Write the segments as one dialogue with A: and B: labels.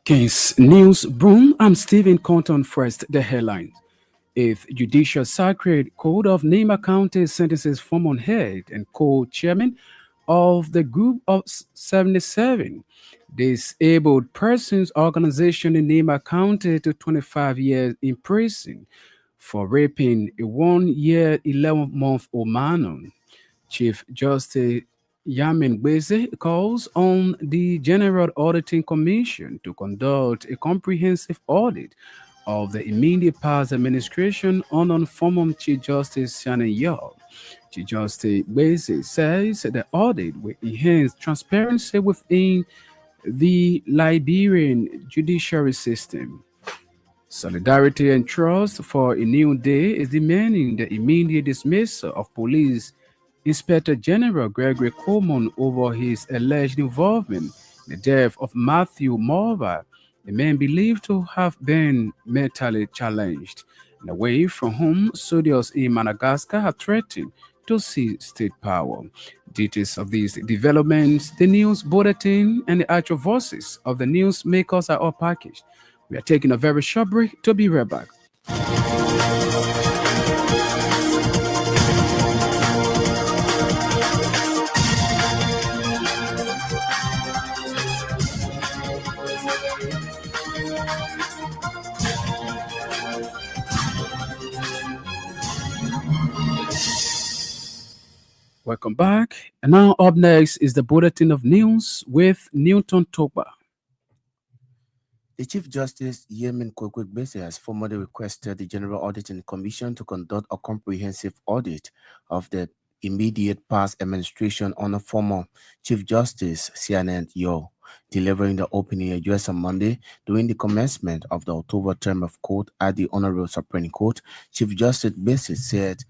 A: King's News Broom. I'm Stephen Compton. First, the headlines. If Judicial Sacred Code of Nima County sentences former head and co-chairman of the Group of 77 Disabled Persons Organization in Nima County to 25 years in prison for raping a 1 year, 11-month-old man. Chief Justice Yamin Bese calls on the General Auditing Commission to conduct a comprehensive audit of the immediate past administration on former Chief Justice Shannon Yao. Chief Justice Bese says the audit will enhance transparency within the Liberian judiciary system. Solidarity and Trust for a New Day is demanding the immediate dismissal of Police Inspector General Gregory Coleman over his alleged involvement in the death of Matthew Morva, a man believed to have been mentally challenged, and away from whom soldiers in Madagascar have threatened to seize state power. Details of these developments, the news bulletin, and the actual voices of the news makers are all packaged. We are taking a very short break to be right back. Welcome back. And now up next is the bulletin of news with Newton Toba.
B: The Chief Justice Yemen Kwekwe has formally requested the General Auditing Commission to conduct a comprehensive audit of the immediate past administration on a former Chief Justice Sianet Yo, delivering the opening address on Monday during the commencement of the October term of court at the Honorable Supreme Court. Chief Justice Bese said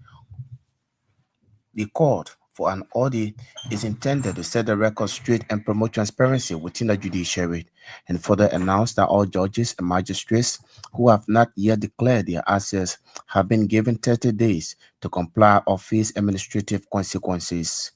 B: the court for an audit is intended to set the record straight and promote transparency within the judiciary, and further announced that all judges and magistrates who have not yet declared their assets have been given 30 days to comply or face administrative consequences.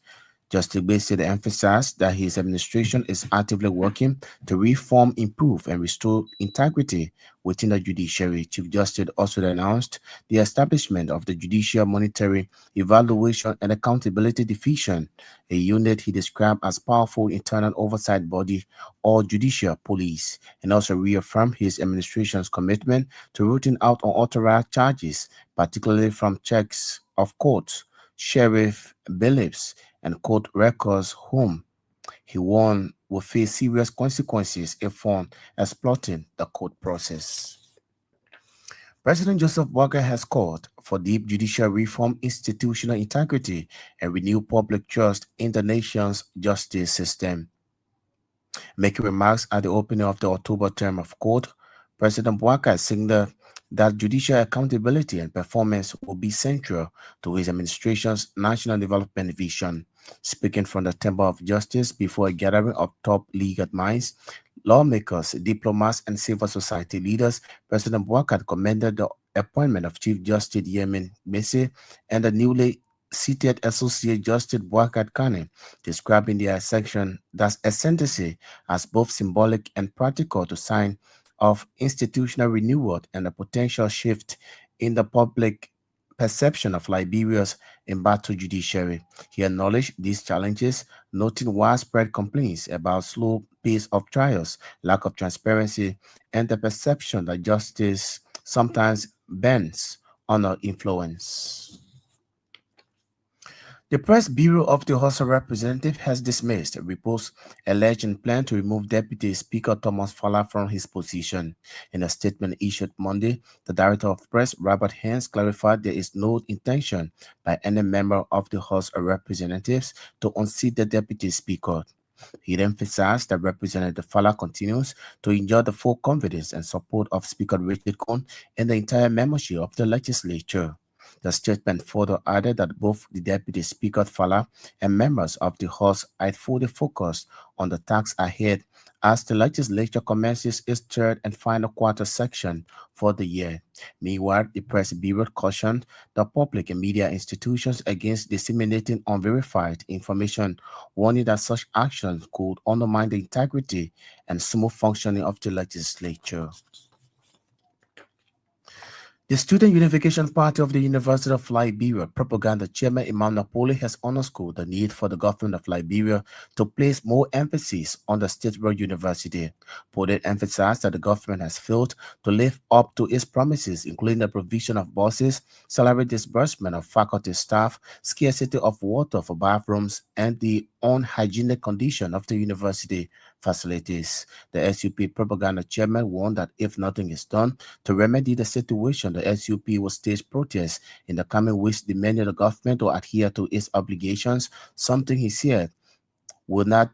B: Justice Bese emphasized that his administration is actively working to reform, improve, and restore integrity within the judiciary. Chief Justice also announced the establishment of the Judicial Monitoring, Evaluation, and Accountability Division, a unit he described as powerful internal oversight body or judicial police, and also reaffirmed his administration's commitment to rooting out unauthorized charges, particularly from checks of courts, sheriff, bailiffs, and court records whom he warned will face serious consequences if found exploiting the court process. President Joseph Boakai has called for deep judicial reform, institutional integrity, and renewed public trust in the nation's justice system. Making remarks at the opening of the October term of court, President Boakai signaled that judicial accountability and performance will be central to his administration's national development vision. Speaking from the Temple of Justice before a gathering of top legal minds, lawmakers, diplomats, and civil society leaders, President Boakai commended the appointment of Chief Justice Yemen Bese and the newly seated Associate Justice Boakai Kane, describing their section as ascendancy as both symbolic and practical to sign of institutional renewal and a potential shift in the public perception of Liberia's embattled judiciary. He acknowledged these challenges, noting widespread complaints about slow pace of trials, lack of transparency, and the perception that justice sometimes bends under influence. The Press Bureau of the House of Representatives has dismissed reports alleging plan to remove Deputy Speaker Thomas Falla from his position. In a statement issued Monday, the Director of Press, Robert Haynes, clarified there is no intention by any member of the House of Representatives to unseat the Deputy Speaker. He emphasized that Representative Falla continues to enjoy the full confidence and support of Speaker Richard Cohn and the entire membership of the legislature. The statement further added that both the Deputy Speaker Fala and members of the House are fully focused on the task ahead as the legislature commences its third and final quarter section for the year. Meanwhile, the press bureau cautioned the public and media institutions against disseminating unverified information, warning that such actions could undermine the integrity and smooth functioning of the legislature. The Student Unification Party of the University of Liberia propaganda chairman Imam Napoli has underscored the need for the government of Liberia to place more emphasis on the state-run university. Poli emphasized that the government has failed to live up to its promises, including the provision of buses, salary disbursement of faculty staff, scarcity of water for bathrooms, and the unhygienic condition of the university facilities. The SUP propaganda chairman warned that if nothing is done to remedy the situation, the SUP will stage protests in the coming weeks demanding the government to adhere to its obligations, something he said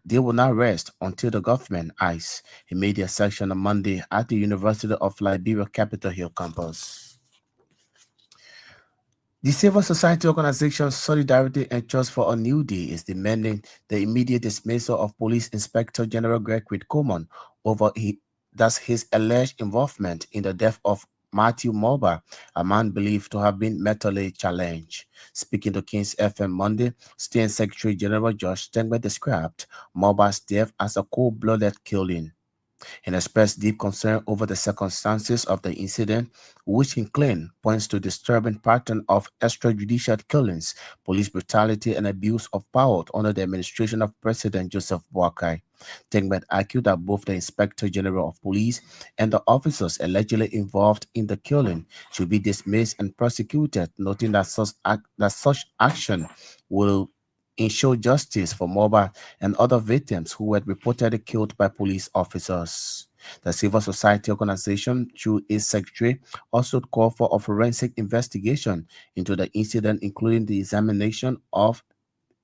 B: they will not rest until the government acts. He made the assertion on Monday at the University of Liberia Capitol Hill campus. The civil society organization Solidarity and Trust for a New Day is demanding the immediate dismissal of Police Inspector General Gregory Coleman over his alleged involvement in the death of Matthew Moba, a man believed to have been mentally challenged. Speaking to King's FM Monday, State Secretary General Josh Stengber described Moba's death as a cold-blooded killing and expressed deep concern over the circumstances of the incident, which he claimed points to a disturbing pattern of extrajudicial killings, police brutality, and abuse of power under the administration of President Joseph Boakai. Tengbet argued that both the Inspector General of Police and the officers allegedly involved in the killing should be dismissed and prosecuted, noting that such action will ensure justice for Moba and other victims who were reportedly killed by police officers. The civil society organization, through its secretary, also called for a forensic investigation into the incident, including the examination of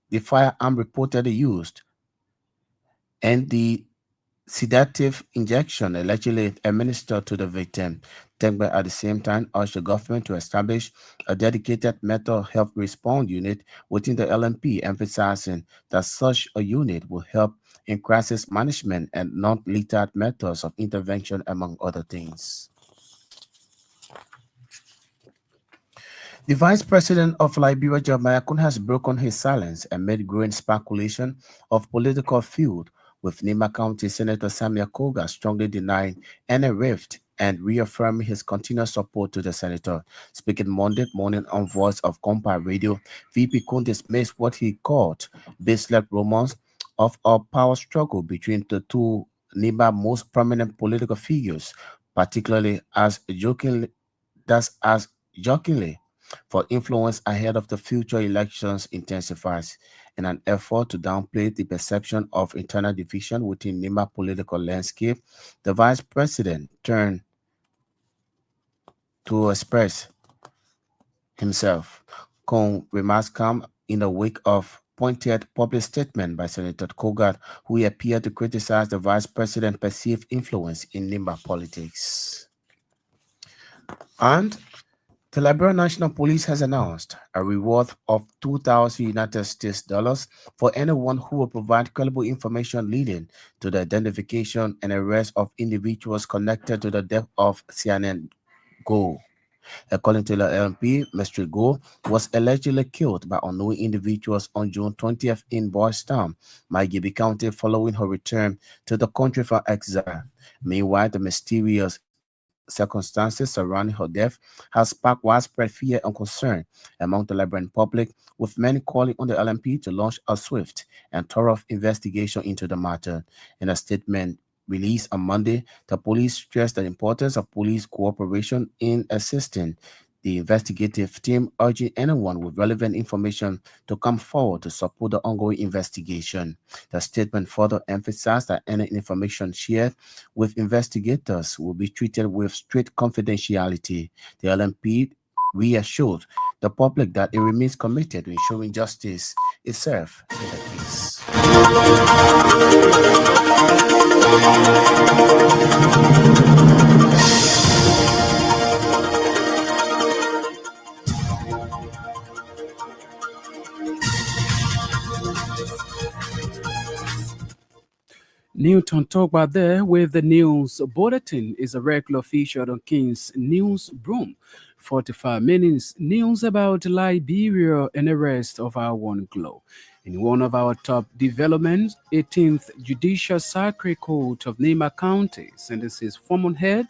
B: the firearm reportedly used and the sedative injection allegedly administered to the victim. Tengbe at the same time urged the government to establish a dedicated mental health response unit within the LMP, emphasizing that such a unit will help in crisis management and non-lethal methods of intervention, among other things. The vice president of Liberia, Jeremiah Kun, has broken his silence amid growing speculation of political feud, with Nima County Senator Samia Koga strongly denying any rift and reaffirming his continued support to the senator. Speaking Monday morning on Voice of Compa Radio, VP Kun dismissed what he called baseless rumors of a power struggle between the two Nima most prominent political figures, particularly as jokingly for influence ahead of the future elections intensifies. In an effort to downplay the perception of internal division within Nima political landscape, the vice president turned to express himself. Kong remarks come in the wake of pointed public statement by Senator Kogat, who appeared to criticize the vice president's perceived influence in Nimba politics. And the Liberia National Police has announced a reward of 2,000 United States dollars for anyone who will provide credible information leading to the identification and arrest of individuals connected to the death of CNN Go. According to the LMP, Mr. Go was allegedly killed by unknown individuals on June 20th in Boys Town, Maigibi County, following her return to the country from exile. Meanwhile, the mysterious circumstances surrounding her death has sparked widespread fear and concern among the Liberian public, with many calling on the LMP to launch a swift and thorough investigation into the matter. In a statement released on Monday, the police stressed the importance of police cooperation in assisting the investigative team, urging anyone with relevant information to come forward to support the ongoing investigation. The statement further emphasized that any information shared with investigators will be treated with strict confidentiality. The LMP reassured the public that it remains committed to ensuring justice is served in the case.
A: Newton Togba there with the news bulletin is a regular featured on King's News Broom. 45 minutes news about Liberia and the rest of our one globe. In one of our top developments, 18th Judicial Circuit Court of Nema County sentences former head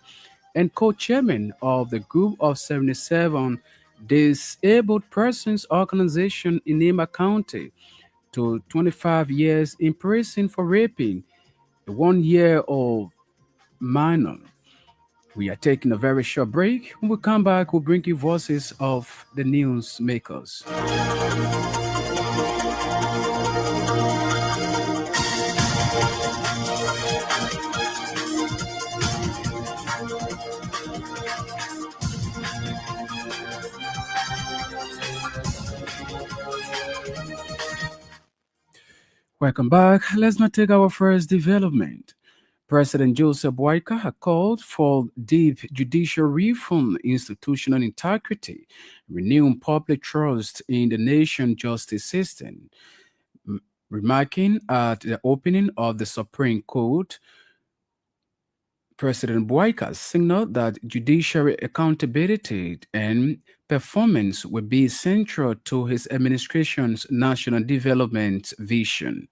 A: and co-chairman of the group of 77 disabled persons organization in Nema County to 25 years in prison for raping a 1 year old minor. We are taking a very short break. When we come back, we'll bring you voices of the news makers. Welcome back. Let's now take our first development. President Joseph Boyka had called for deep judicial reform, institutional integrity, renewing public trust in the nation's justice system. Remarking at the opening of the Supreme Court, President Boyka signaled that judiciary accountability and performance will be central to his administration's national development vision.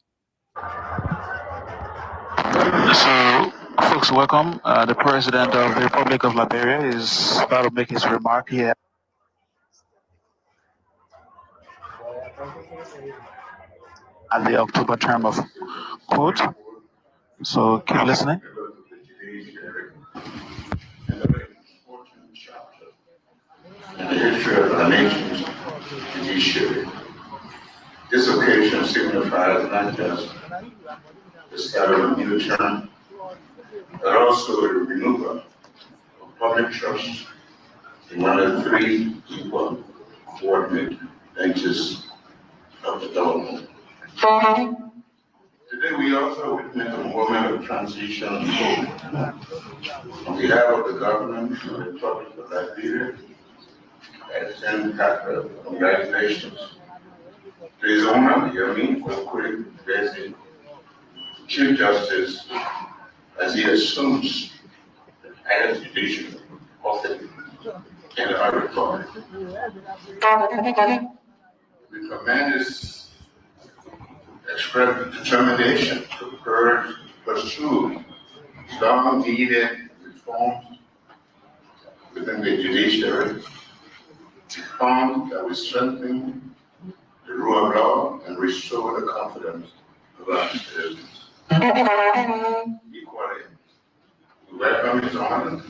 C: So, folks, welcome. The President of the Republic of Liberia is about to make his remark here at the October term of court. So, keep listening.
D: In the history of our nation's judiciary. This occasion signifies not just the start of a new term, but also the renewal of public trust in one of the three equal coordinate benches of the government. Today we also witness a moment of transition and hope. On behalf of the government of the Republic of Liberia, I send congratulations to His Honor, Yamin Kwakweli Bese, Chief Justice, as he assumes the highest judicial office in our republic. We commend his expressed determination to pursue long-needed reforms within the judiciary, reforms that will strengthen the rule of law and restore the confidence of our citizens. Equally, we welcome His Honor,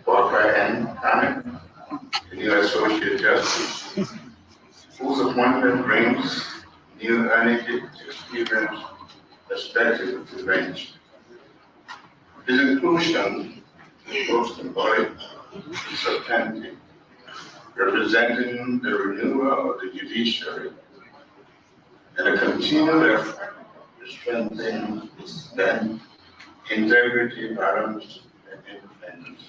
D: Walker N. Hammond, the new Associate Justice, whose appointment brings new energy, experience, perspective to the bench. His inclusion is most important, substantive, representing the renewal of the judiciary and a continued effort to strengthen its then integrity, balance, and independence.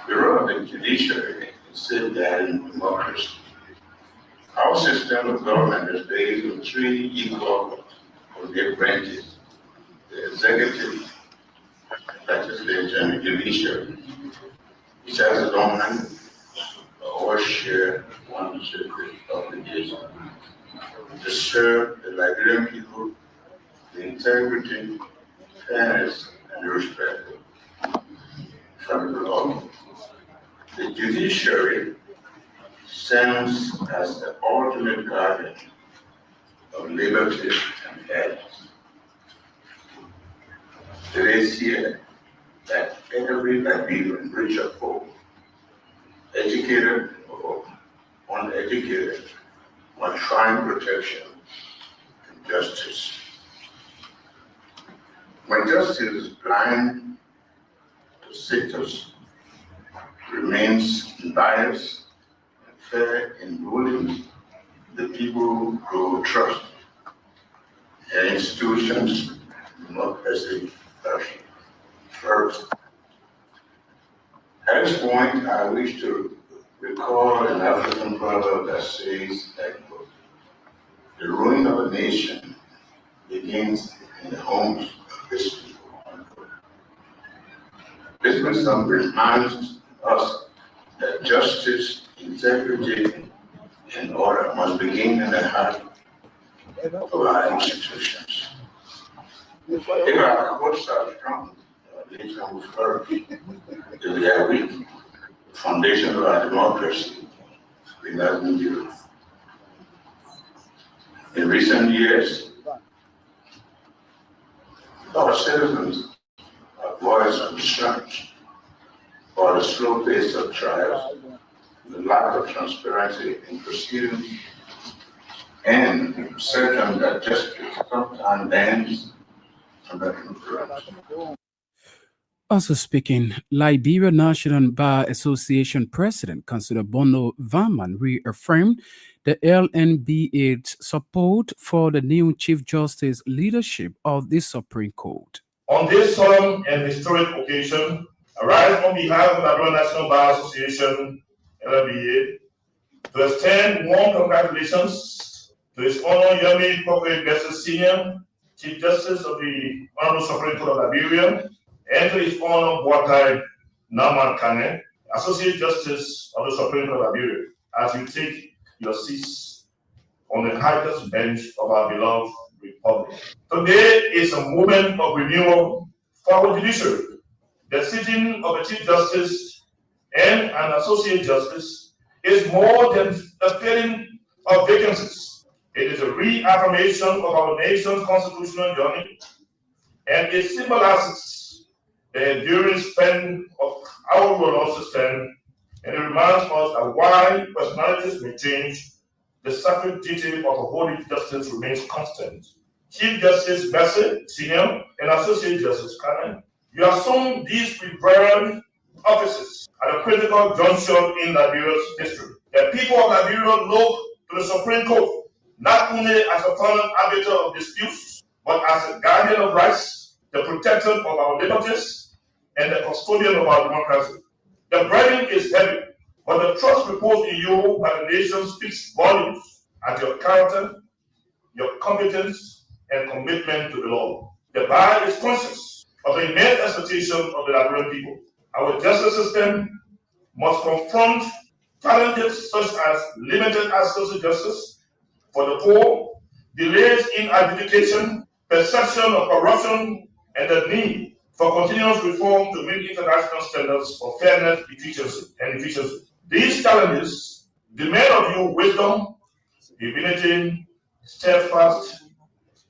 D: The role of the judiciary is safeguarding democracy. Our system of government is based on three equal branches: the executive, legislature, and the judiciary, which has a dominant or share one sacred obligation to serve the Liberian people with integrity, fairness, and respect from the law. The judiciary stands as the ultimate guardian of liberty and health. It is here that every Liberian, rich or poor, educated or uneducated, must find protection and justice. When justice is blind to sectors, remains unbiased and fair in ruling, the people grow trust. And institutions do not hesitate first. At this point, I wish to recall an African proverb that says that the ruin of a nation begins in the homes of this people. This wisdom reminds us that justice, integrity, and order must begin in the heart of our institutions. If our courts are strong, our nation will flourish. If they are weak, the foundation of our democracy will not be built. In recent years, our citizens have voiced concerns about the slow pace of trials, the lack of transparency in proceedings, and the perception that justice sometimes ends under influence.
A: Also speaking, Liberia National Bar Association President Councillor Bono Varman reaffirmed the LNBA's support for the new Chief Justice leadership of the Supreme Court.
E: On this solemn and historic occasion, I rise on behalf of the Liberia National Bar Association, LNBA, to extend warm congratulations to His Honor Yemi Kokwe Bese Senior, Chief Justice of the Honorable Supreme Court of Liberia, and to His Honor Boakai Naman Kane, Associate Justice of the Supreme Court of Liberia, as you take your seats on the highest bench of our beloved republic. Today is a moment of renewal for our judiciary. The sitting of a Chief Justice and an Associate Justice is more than a filling of vacancies. It is a reaffirmation of our nation's constitutional journey, and it symbolizes the enduring span of our rule system, and it reminds us that while personalities may change, the sacred duty of upholding justice remains constant. Chief Justice Bassett, Senior, and Associate Justice Cannon, you assume these revered offices at a critical juncture in Liberia's history. The people of Liberia look to the Supreme Court not only as a final arbiter of disputes, but as a guardian of rights, the protector of our liberties, and the custodian of our democracy. The burden is heavy, but the trust reposed in you by the nation speaks volumes at your character, your competence, and commitment to the law. The bar is conscious of the immense expectation of the Liberian people. Our justice system must confront challenges such as limited access to justice for the poor, delays in adjudication, perception of corruption, and the need for continuous reform to meet international standards of fairness, efficiency. These challenges demand of you wisdom, divinity, steadfast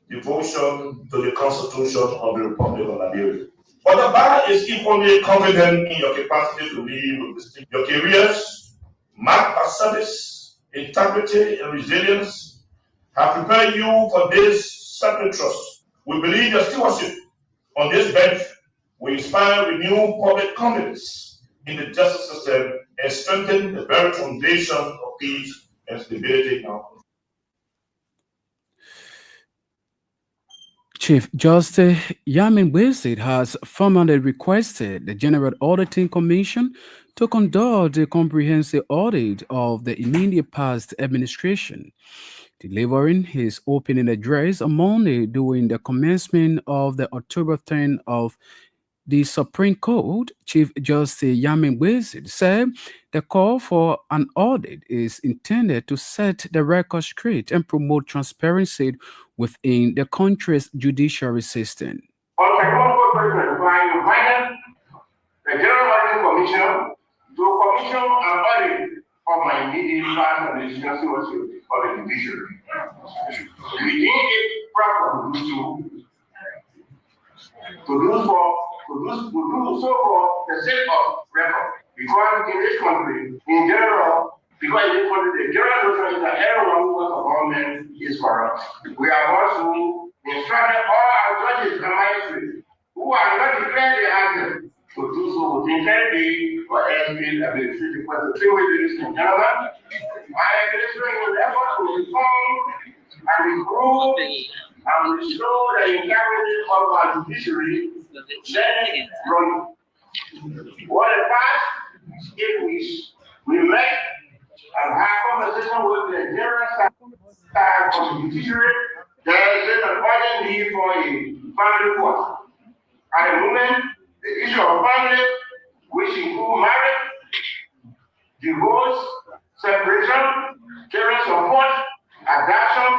E: devotion to the Constitution of the Republic of Liberia. But the bar is equally confident in your capacity to lead with distinction. Your careers, marked by service, integrity, and resilience, have prepared you for this sacred trust. We believe your stewardship on this bench will inspire renewed public confidence in the justice system and strengthen the very foundation of peace and stability in our country.
A: Chief Justice Yamin Wilson has formally requested the General Auditing Commission to conduct a comprehensive audit of the immediate past administration. Delivering his opening address on Monday during the commencement of the October 10th of the Supreme Court, Chief Justice Yamin Wilson said the call for an audit is intended to set the record straight and promote transparency within the country's judiciary system.
F: On Second I invited the General Auditing Commission to commission an audit of my immediate past administration stewardship of the judiciary. We deem it proper to do so for the sake of record. Because in this country, in general, the general notion is that everyone who works for government is corrupt. We have also instructed all our judges and magistrates who are not declared the answer to do so within 10 days for airspace administrative purposes. Ladies and gentlemen, my administration will effort to reform and improve and restore the integrity of our judiciary. Then, from what the past 8 weeks, we met and had conversation with the general staff of the judiciary. There is an urgent need for a divorce, separation, children support, adoption,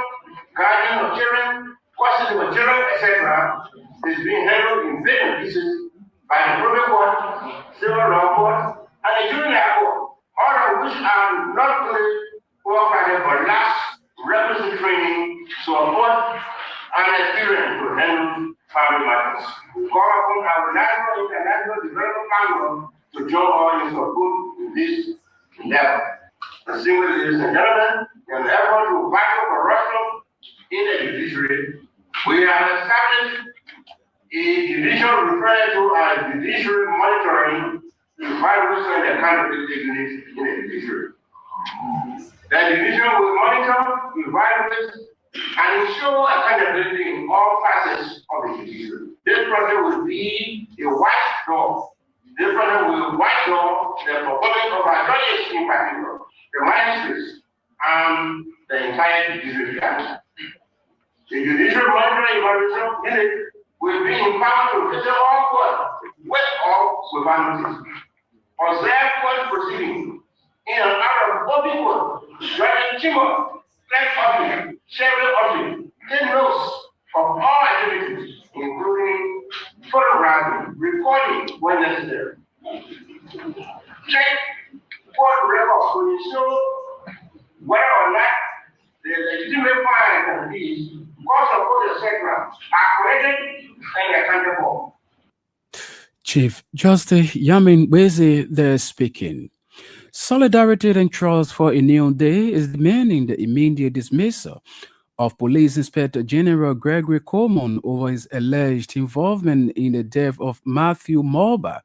F: guardian of children, custody of children, etc., is being handled in various pieces by the probate court, civil law court, and the juvenile court, all of which are not only qualified but last requisite training, support, and experience to handle family matters. We call upon our national and international development partners to join all in support in this endeavor. Distinguished ladies and gentlemen, in an effort to battle corruption in the judiciary, we have established a judicial referred to as judiciary monitoring, evaluation, and accountability unit in the judiciary. The judiciary will monitor, evaluate, and ensure accountability in all facets of the judiciary. This project will be a white door. This project will white door the performance of our judges in particular, the magistrates, and the entire judiciary council. The judicial monitoring evaluation unit will be empowered to visit all courts with or without notice. Observe court proceedings in and out of open court, joining chamber, clerk office, sheriff office, take notes of all activities, including photographing, recording when necessary. Check court records to ensure whether or not the legitimate fines and fees, cost of court, etc., are collected and accounted for.
A: Chief Justice Yamin Weze there speaking. Solidarity and Trust for a New Day is demanding the immediate dismissal of Police Inspector General Gregory Coleman over his alleged involvement in the death of Matthew Mulber,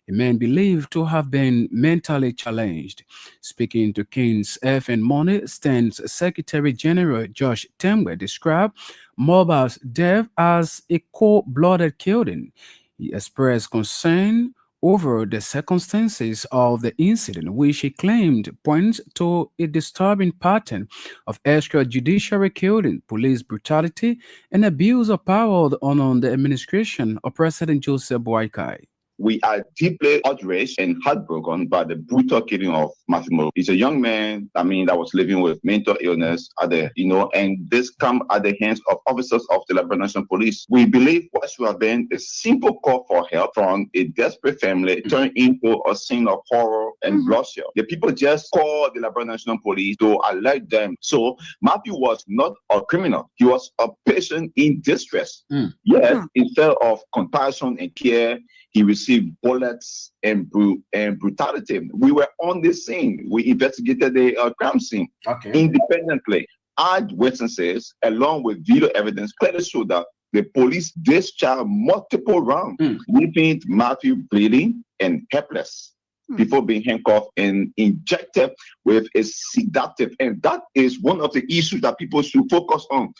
A: a man believed to have been mentally challenged. Speaking to King's FM Money, Stan's Secretary General Josh Temwe described Mulber's death as a cold-blooded killing. He expressed concern over the circumstances of the incident, which he claimed points to a disturbing pattern of extrajudicial killing, police brutality, and abuse of power on the administration of President Joseph Boakai.
G: We are deeply outraged and heartbroken by the brutal killing of Matthew Mulber. He's a young man, that was living with mental illness and this come at the hands of officers of the Liberia National Police. We believe what should have been a simple call for help from a desperate family turned into a scene of horror and bloodshed. The people just called the Liberia National Police to alert them. So Matthew was not a criminal. He was a patient in distress. Yes, instead of compassion and care, he received bullets and brutality. We were on the scene. We investigated the crime scene independently. Eyewitnesses, along with video evidence, clearly showed that the police discharged multiple rounds, leaving Matthew bleeding and helpless before being handcuffed and injected with a sedative. And that is one of the issues that people should focus on.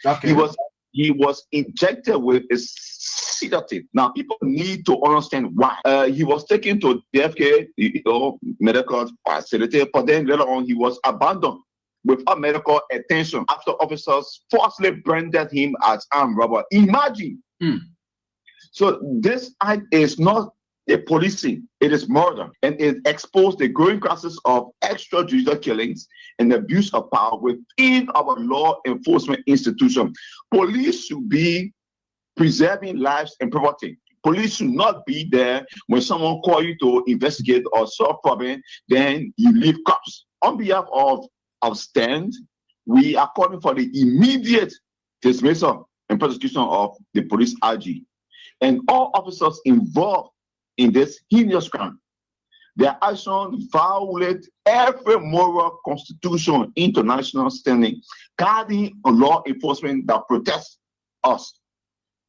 G: He was injected with a sedative. Now, people need to understand why. He was taken to DFK, medical facility, but then later on, he was abandoned without medical attention after officers falsely branded him as armed robber. Imagine. So this act is not a policing, it is murder, and it exposed the growing crisis of extrajudicial killings and abuse of power within our law enforcement institution. Police should be preserving lives and property. Police should not be there when someone calls you to investigate or solve problem, then you leave cops. On behalf of our stand, we are calling for the immediate dismissal and prosecution of the police RG and all officers involved in this heinous crime. Their actions violate every moral, constitutional, international standing, guarding a law enforcement that protects us.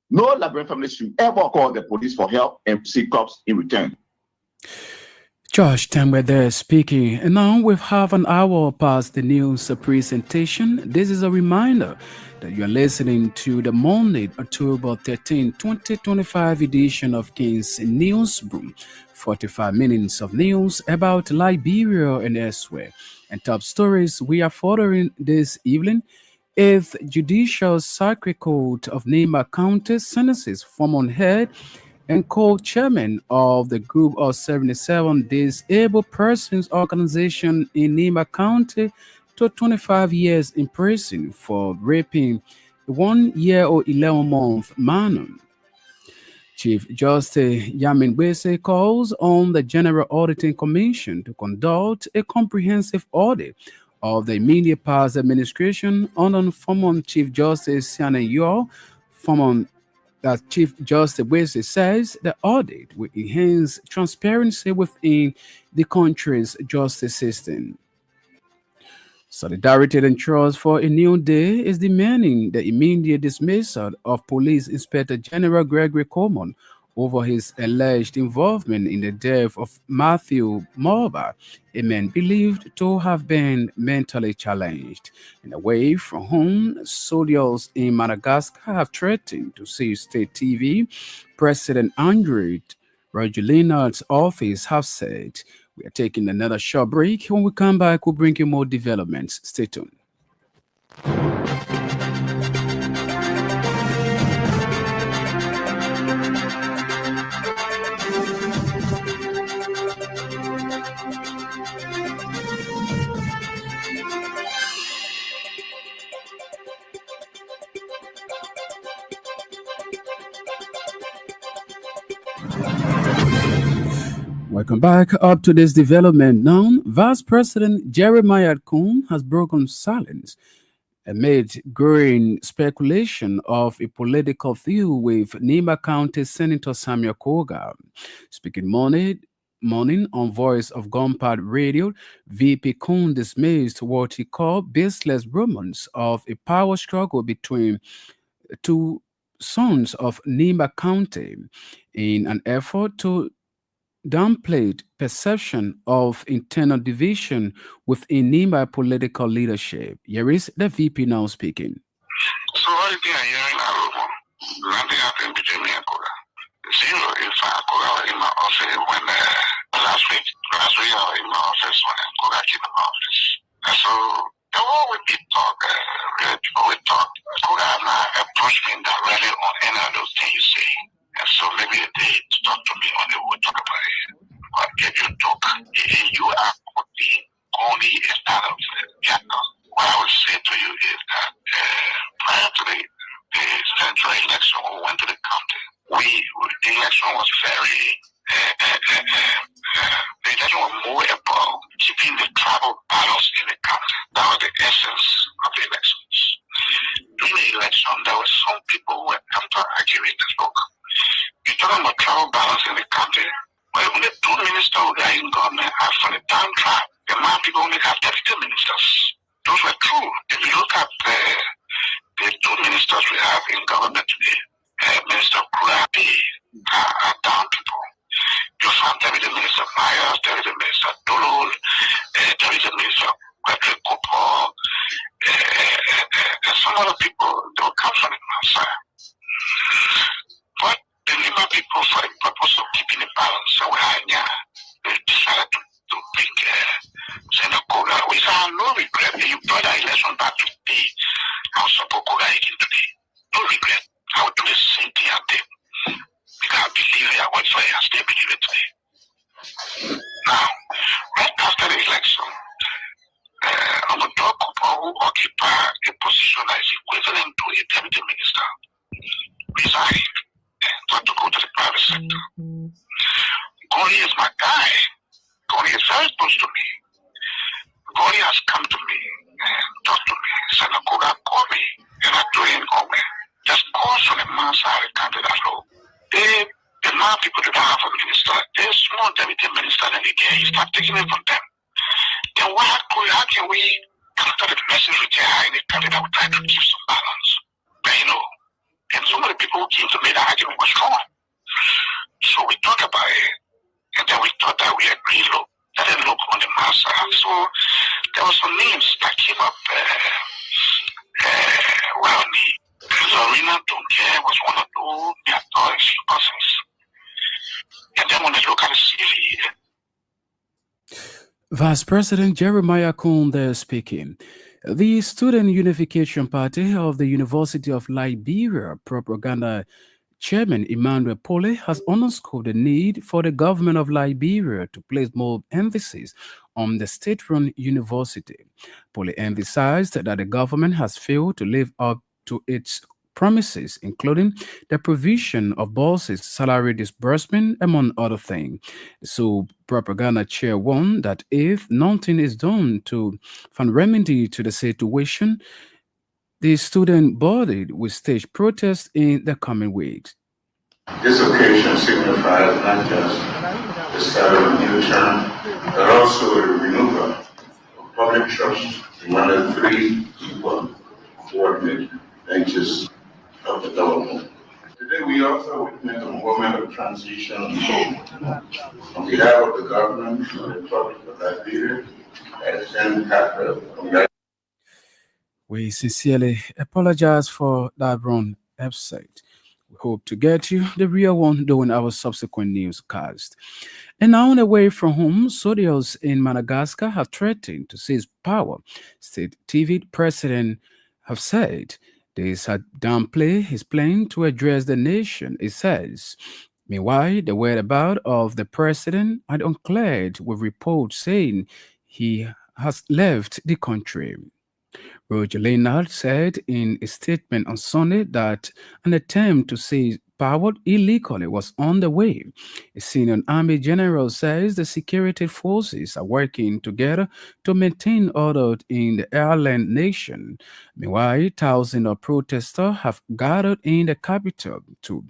G: No Liberian family should ever call the police for help and seek cops in return.
A: Josh Temwe there speaking. And now we have an hour past the news presentation. This is a reminder that you are listening to the Monday, October 13, 2025 edition of King's Newsroom. 45 minutes of news about Liberia and elsewhere. And top stories we are following this evening. If Judicial Circuit Court of Nema County sentences former head and co-chairman of the group of 77 disabled persons organization in Nima County, to 25 years in prison for raping a 1 year or 11-month man. Chief Justice Yamin Wese calls on the General Auditing Commission to conduct a comprehensive audit of the immediate past administration under former Chief Justice Siana Yor. Former Chief Justice Wese says the audit will enhance transparency within the country's justice system. Solidarity and Trust for a New Day is demanding the immediate dismissal of Police Inspector General Gregory Coleman over his alleged involvement in the death of Matthew Morba, a man believed to have been mentally challenged. And away from home, soldiers in Madagascar have threatened to seize state TV. President Andrew Rajoelina's office have said. We are taking another short break. When we come back, we'll bring you more developments. Stay tuned. Welcome back. Up to this development now, Vice President Jeremiah Kuhn has broken silence amid growing speculation of a political feud with Nima County Senator Samuel Koga. Speaking morning on Voice of Gunpad Radio, VP Kuhn dismissed what he called baseless rumors of a power struggle between two sons of Nima County in an effort to downplayed perception of internal division within Nimba political leadership. Here is the VP now speaking.
D: So what is I'm hearing now? Nothing happened between me and Koga. Zero. In fact, Koga was in my office when last week I was in my office when Koga came in my office. And so the war we did talk, people we talked. Koga have not approached me directly on any of those things you say. And so maybe they talk to me on the we talk about it. But if you talk, you are the only start of the channel. What I would say to you is that prior to the central election, we went to the county. The election was very, the election was more about keeping the tribal balance in the county. That was the essence of the elections. During the election, there were some people who had come to argue with this book. You're talking about tribal balance in the county. Well, only two ministers who are in government are from the town tribe. The man people only have deputy ministers. Those were true. If you look at the two ministers we have in government today, Minister Kurabi are down people. You find Deputy Minister Myers, Deputy Minister Dolol, Deputy Minister Patrick Kopo, and some other people, they will come from the outside. But the Lima people, for the purpose of keeping the balance, so they decided to bring Senator Koga. We have no regret. You brought the election back today. I'll support Koga again today. No regret. I would do the same thing I did. Because I believe it, I went for it, I still believe it today. Now, right after the election, Amadou Kupa, who occupied a position that is equivalent to a deputy minister, resigned and tried to go to the private sector. Goni is my guy. Goni is very close to me. Goni has come to me and talked to me. He said, Nakoga, call me. And I told him, oh man, just call from the man's side of the that low. The man people that have a minister, they're small deputy minister, and again, he start taking it from them. Then how can we counter the message with the high in the country that we try to keep some balance? But and some of the people who came to me, that argument was strong. So we talked about it, and then we thought that we agreed, look, let them look on the mass side. So there were some names that came up, Zorina Dunke was one of those, the authority persons. And then when they look at the CV,
A: Vice President Jeremiah Kuhn there speaking. The Student Unification Party of the University of Liberia propaganda Chairman Emmanuel Pole has underscored the need for the government of Liberia to place more emphasis on the state run university. Pole emphasized that the government has failed to live up to its promises, including the provision of buses, salary disbursement, among other things. So, propaganda chair warned that if nothing is done to find remedy to the situation, the student body will stage protests in the coming weeks.
D: This occasion signifies not just the start of a new term, but also a renewal of public trust in one of the three equal coordinate branches of the government. Today, we also witness a moment of transition and hope. On behalf of the government of the Republic of Liberia, I extend heartfelt congratulations.
A: We sincerely apologize for that wrong episode. We hope to get you the real one during our subsequent newscast. And now, away from home, soldiers in Madagascar have threatened to seize power. State TV president have said this had downplayed his plan to address the nation, it says. Meanwhile, the whereabouts of the president had uncleared with reports saying he has left the country. Roger Leonard said in a statement on Sunday that an attempt to seize power illegally was on the way. A senior army general says the security forces are working together to maintain order in the island nation. Meanwhile, thousands of protesters have gathered in the capital to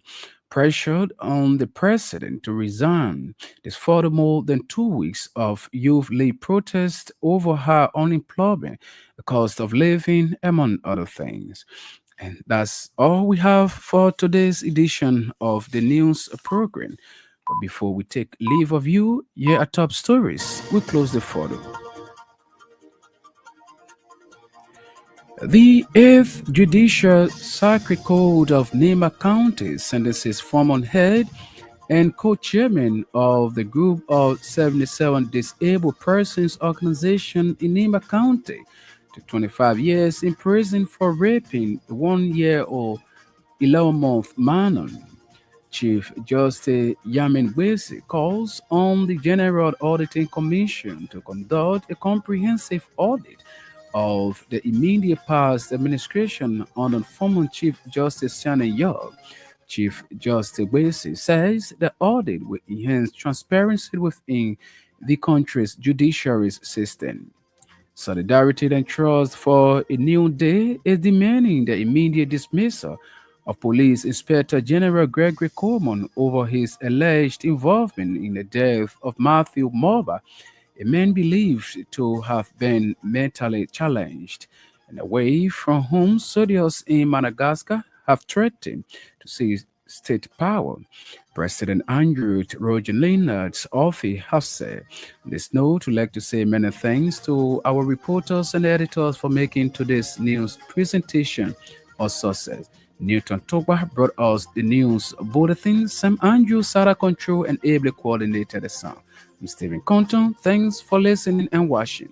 A: pressured on the president to resign. This followed more than 2 weeks of youth-led protests over high unemployment, the cost of living, among other things. And that's all we have for today's edition of the news program. But before we take leave of you, here are top stories. We close the photo. The 8th Judicial Circuit Court of Nema County sentences former head and co-chairman of the group of 77 disabled persons organization in Nema County to 25 years in prison for raping a 1-year-old 11-month minor. Chief Justice Yamin Wese calls on the General Auditing Commission to conduct a comprehensive audit of the immediate past administration under former Chief Justice Shannon York. Chief Justice Wese says the audit will enhance transparency within the country's judiciary system. Solidarity and Trust for a New Day is demanding the immediate dismissal of Police Inspector General Gregory Coleman over his alleged involvement in the death of Matthew Morba, a man believed to have been mentally challenged. And away from home, soldiers in Madagascar have threatened to seize state power. President Andrew Roger Leonard's office has said, "This note would like to say many thanks to our reporters and editors for making today's news presentation a success. Newton Toba brought us the news bulletin. Sam Andrew, Sarah Control, and ably coordinated the sound. I'm Stephen Compton. Thanks for listening and watching.